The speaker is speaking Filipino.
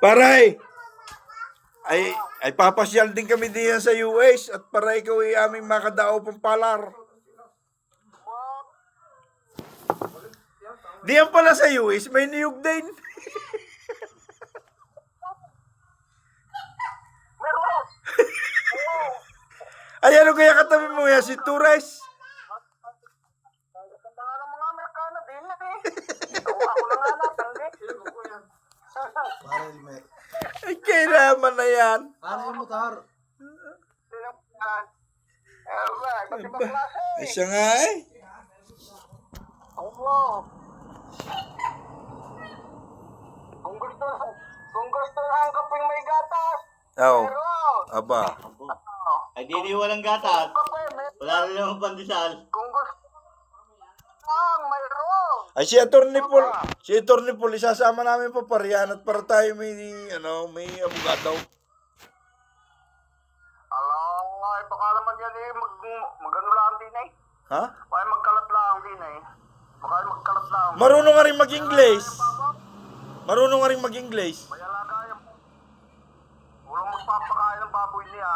Paray, ay papasyal din kami diyan sa US at para ikaw ay aming makadao pang palar. Diyan pala sa US, may niyog din. Meron! Ay, ano kaya katabi mo yan, si Torres? Ganda nga ng mga Amerikano din eh. Ako na nga natin din. Para helmet. Ay, kailangan na yan. Ano yung motor? Sino yan? Ba't ibang klase? Ay, siya nga eh. Oo. Kung gusto ng kaping may gatas, Oo. meron. Aba. Ay, di walang gatas. Kape, meron. Wala rin naman pandesal. Kung gusto mayroon. Ay, si Atty. Paul, isasama namin pa pariyan at para tayo may abogado. Ay, baka naman yan eh, mag-ano lang din eh. Ha? Baka magkalat lang din eh. Baka magkalat lang. Marunong nga rin mag-English. Marunong nga rin mag-English. May alaga yan. Walang magpapakain ng baboy niya.